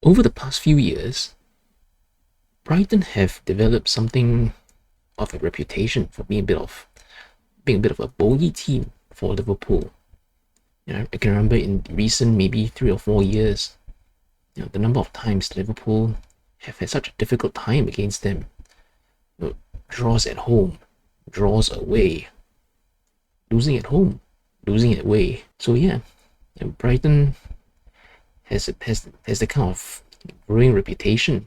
over the past few years, Brighton have developed something of a reputation for being a bit of a bogey team for Liverpool. I can remember in recent maybe 3 or 4 years, the number of times Liverpool have had such a difficult time against them. Draws at home, draws away, losing at home, losing away. So yeah, Brighton has the kind of growing reputation,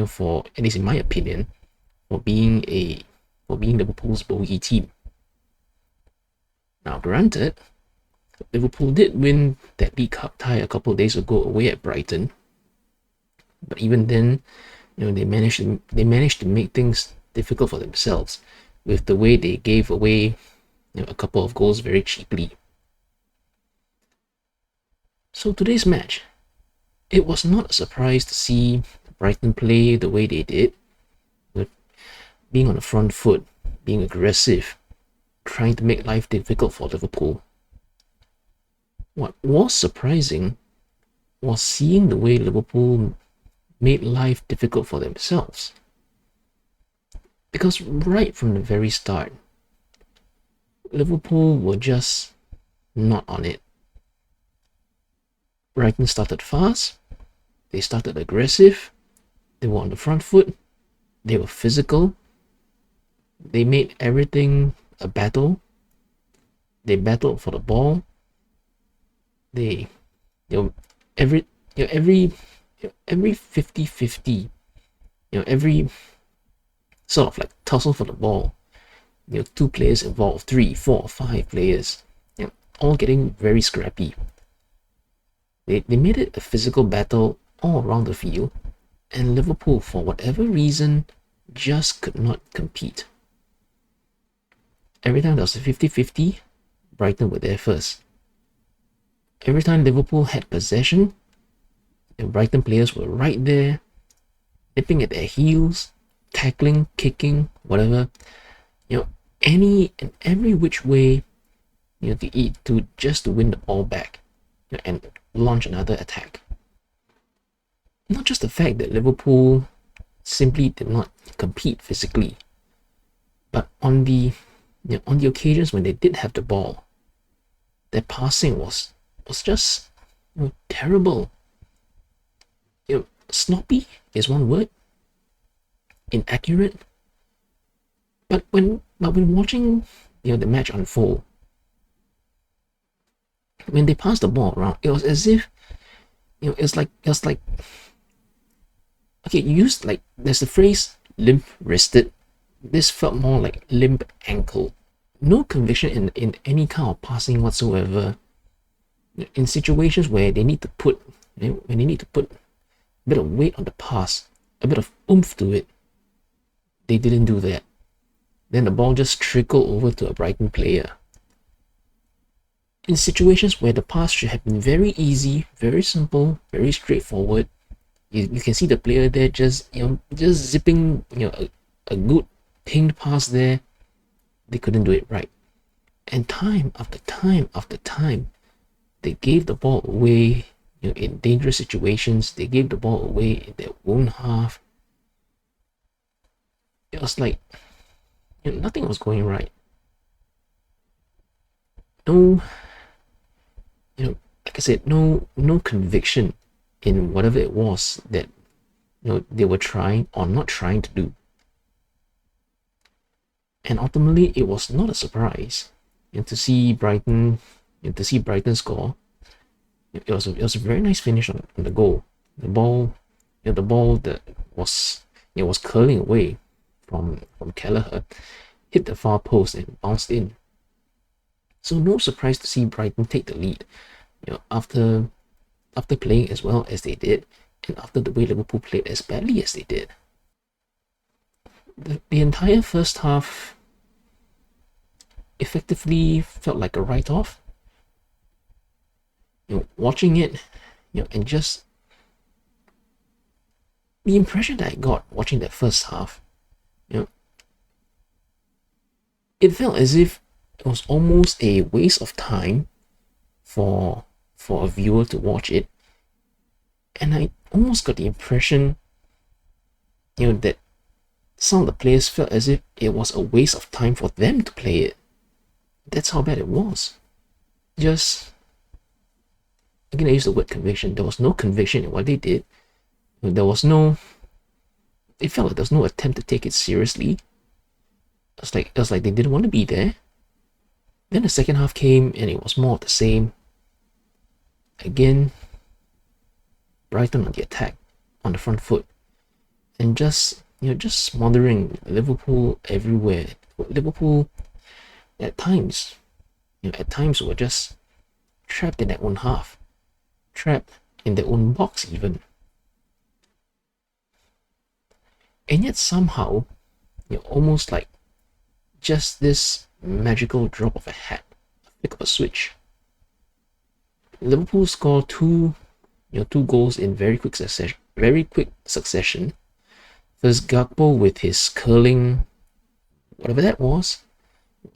for, at least in my opinion, for being Liverpool's bogey team. Now, granted, Liverpool did win that League Cup tie a couple of days ago away at Brighton, but even then, they managed to make things difficult for themselves with the way they gave away a couple of goals very cheaply. So today's match, it was not a surprise to see Brighton play the way they did, with being on the front foot, being aggressive, trying to make life difficult for Liverpool. What was surprising was seeing the way Liverpool made life difficult for themselves. Because right from the very start, Liverpool were just not on it. Brighton started fast, they started aggressive, they were on the front foot, they were physical, they made everything a battle, they battled for the ball, they, every 50-50, every sort of like tussle for the ball, two players involved, 3, 4, 5 players, all getting very scrappy. They made it a physical battle all around the field, and Liverpool, for whatever reason, just could not compete. Every time there was a 50-50, Brighton were there first. Every time Liverpool had possession, the Brighton players were right there, nipping at their heels, tackling, kicking, whatever, any and every which way, to win the ball back, and launch another attack. Not just the fact that Liverpool simply did not compete physically, but on the occasions when they did have the ball, their passing was just terrible. Sloppy is one word. Inaccurate. But when watching the match unfold, when they passed the ball around, it was as if it's like okay, you used, like, there's the phrase limp wristed. This felt more like limp ankle. No conviction in any kind of passing whatsoever. In situations where they need to put a bit of weight on the pass, a bit of oomph to it, they didn't do that. Then the ball just trickled over to a Brighton player. In situations where the pass should have been very easy, very simple, very straightforward, you can see the player there just zipping a good pinged pass there. They couldn't do it right. And time after time after time, they gave the ball away in dangerous situations. They gave the ball away in their own half. It was like nothing was going right. No, like I said, no conviction in whatever it was that they were trying or not trying to do. And ultimately, it was not a surprise to see Brighton score. It was a very nice finish on the goal. The ball that was curling away from Kelleher, hit the far post and bounced in. So no surprise to see Brighton take the lead, after playing as well as they did, and after the way Liverpool played as badly as they did. The entire first half effectively felt like a write-off. Watching it, and just the impression that I got watching that first half, it felt as if it was almost a waste of time for a viewer to watch it, And I almost got the impression, that some of the players felt as if it was a waste of time for them to play it. That's how bad it was. Just, again, I use the word conviction. There was no conviction in what they did. There was no, it felt like there was no attempt to take it seriously. It was like they didn't want to be there. Then the second half came and it was more of the same. Again, Brighton on the attack, on the front foot, and just smothering Liverpool everywhere. Liverpool at times were just trapped in their own half, trapped in their own box even. And yet somehow, almost like just this magical drop of a hat, a flick of a switch, Liverpool scored two goals in very quick succession. First, Gakpo with his curling, whatever that was.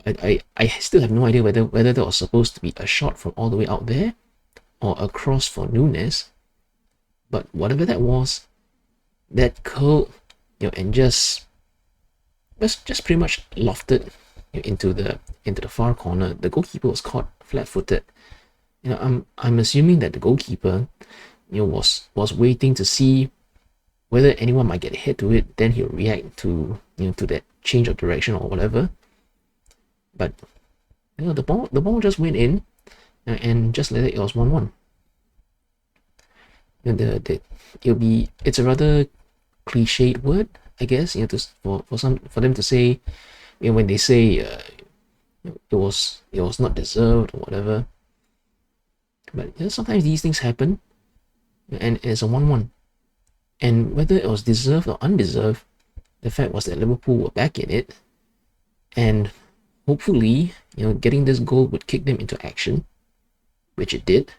I still have no idea whether that was supposed to be a shot from all the way out there or a cross for Nunes. But whatever that was, that curl, and just pretty much lofted into the far corner. The goalkeeper was caught flat-footed. I'm assuming that the goalkeeper, was waiting to see whether anyone might get hit to it. Then he'll react to to that change of direction or whatever. But the ball just went in, and just like that, it was 1-1. It's a rather cliched word, I guess. For them to say, when they say it was not deserved or whatever. But sometimes these things happen, and it's a 1-1. And whether it was deserved or undeserved, the fact was that Liverpool were back in it, and hopefully, getting this goal would kick them into action, which it did.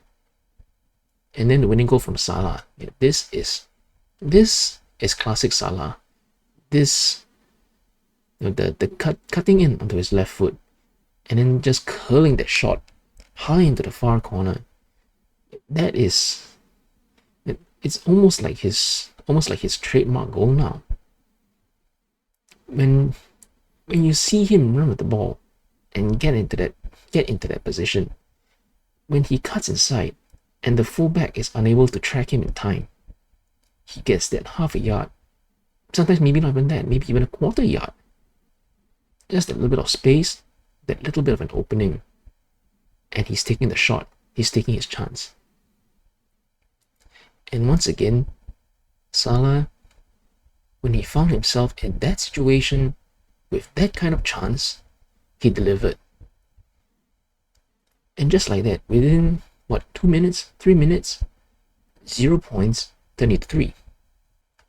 And then the winning goal from Salah. This is classic Salah. This, the cutting in onto his left foot, and then just curling that shot high into the far corner. That is, it's almost like his trademark goal now. When you see him run with the ball and get into that position, when he cuts inside and the fullback is unable to track him in time, he gets that half a yard, sometimes maybe not even that, maybe even a quarter yard. Just a little bit of space, that little bit of an opening, and he's taking the shot, he's taking his chance. And once again, Salah, when he found himself in that situation with that kind of chance, he delivered. And just like that, within 2 minutes, 3 minutes, 0 points, turned into 3.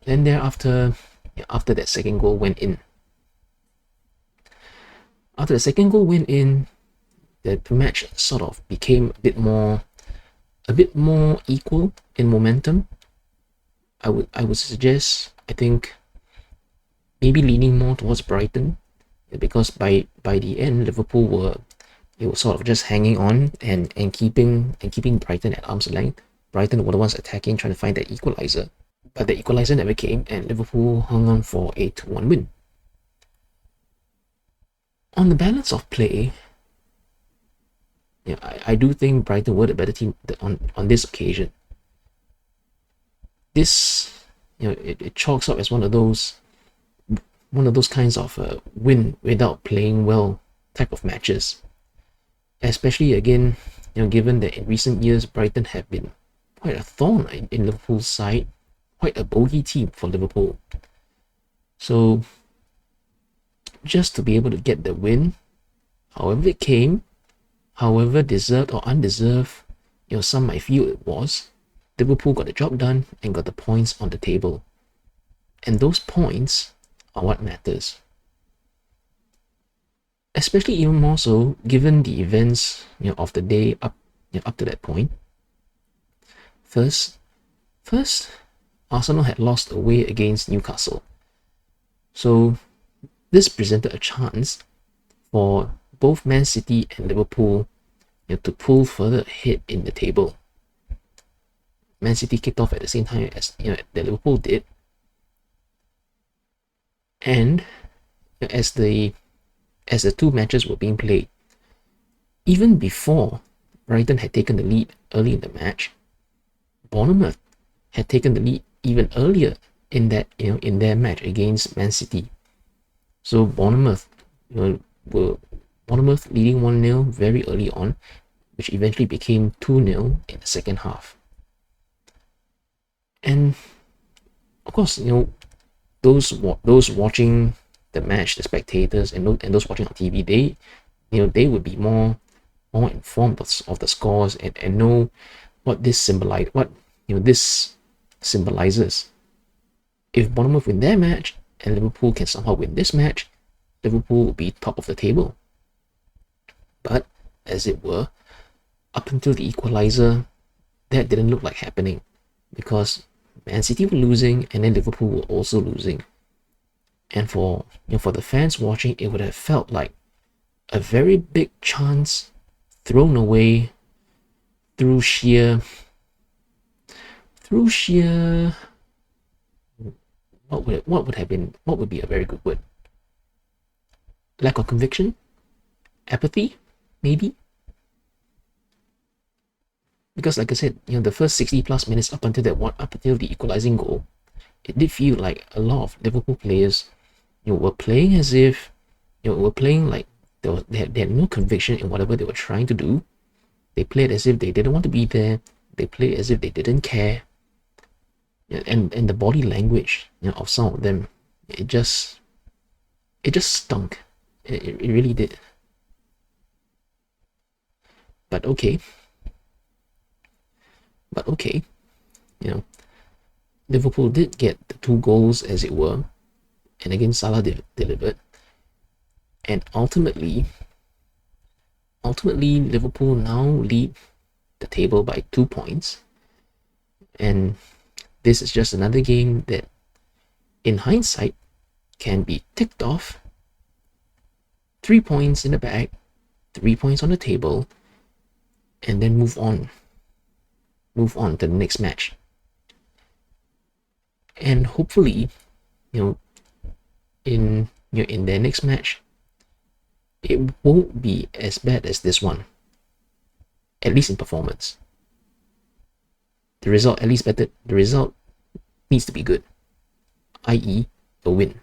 Then thereafter, after that second goal went in. After the second goal went in, the match sort of became a bit more equal in momentum. I would suggest, I think, maybe leaning more towards Brighton, because by the end, Liverpool were sort of just hanging on and keeping Brighton at arm's length. Brighton were the ones attacking, trying to find that equalizer, but the equalizer never came, and Liverpool hung on for a 2-1 win. On the balance of play, I do think Brighton were the better team on this occasion. This, it chalks up as one of those kinds of win without playing well type of matches. Especially again, given that in recent years Brighton have been quite a thorn in Liverpool's side, quite a bogey team for Liverpool. So just to be able to get the win, however it came, however deserved or undeserved, some might feel it was, Liverpool got the job done and got the points on the table. And those points are what matters. Especially even more so given the events of the day up to that point. First, Arsenal had lost away against Newcastle. So this presented a chance for both Man City and Liverpool to pull further ahead in the table. Man City kicked off at the same time as that Liverpool did, and as the two matches were being played, even before Brighton had taken the lead early in the match, Bournemouth had taken the lead even earlier in their match against Man City. So Bournemouth were leading 1-0 very early on, which eventually became 2-0 in the second half. And of course, those watching the match, the spectators, and those watching on TV, they would be more informed of the scores and know what this symbolizes. If Bournemouth win their match and Liverpool can somehow win this match, Liverpool will be top of the table. But as it were, up until the equalizer, that didn't look like happening, because Man City were losing and then Liverpool were also losing. And for the fans watching, it would have felt like a very big chance thrown away through sheer what would be a very good word? Lack of conviction? Apathy? Maybe? Because like I said, the first 60 plus minutes up until the equalizing goal, it did feel like a lot of Liverpool players were playing as if were playing like they had no conviction in whatever they were trying to do. They played as if they didn't want to be there. They played as if they didn't care. And the body language of some of them, it just stunk. It really did. But okay, Liverpool did get the 2 goals, as it were, and again Salah delivered, and ultimately Liverpool now lead the table by 2 points, and this is just another game that, in hindsight, can be ticked off. 3 points in the bag, 3 points on the table, and then move on to the next match. And hopefully, in their next match, it won't be as bad as this one, at least in performance. The result needs to be good, i.e. a win.